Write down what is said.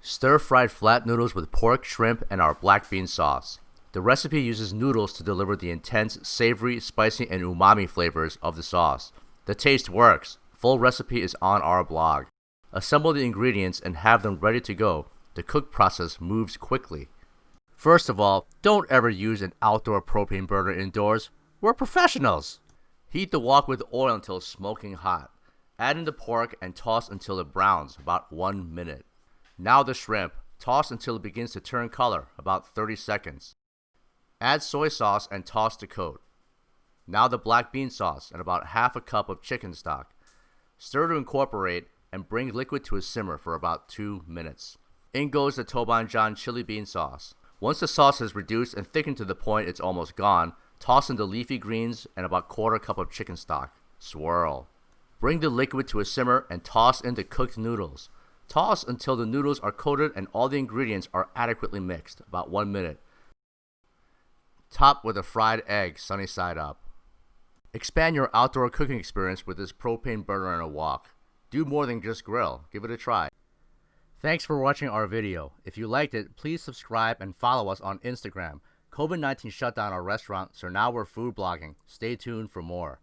Stir-fried flat noodles with pork, shrimp, and our black bean sauce. The recipe uses noodles to deliver the intense, savory, spicy, and umami flavors of the sauce. The taste works. Full recipe is on our blog. Assemble the ingredients and have them ready to go. The cook process moves quickly. First of all, don't ever use an outdoor propane burner indoors. We're professionals. Heat the wok with oil until smoking hot. Add in the pork and toss until it browns, about 1 minute. Now the shrimp. Toss until it begins to turn color, about 30 seconds. Add soy sauce and toss to coat. Now the black bean sauce and about half a cup of chicken stock. Stir to incorporate and bring liquid to a simmer for about 2 minutes. In goes the tobanjan chili bean sauce. Once the sauce is reduced and thickened to the point it's almost gone, toss in the leafy greens and about quarter cup of chicken stock. Swirl. Bring the liquid to a simmer and toss in the cooked noodles. Toss until the noodles are coated and all the ingredients are adequately mixed, about 1 minute. Top with a fried egg, sunny side up. Expand your outdoor cooking experience with this propane burner and a wok. Do more than just grill. Give it a try. Thanks for watching our video. If you liked it, please subscribe and follow us on Instagram. COVID-19 shut down our restaurant, so now we're food blogging. Stay tuned for more.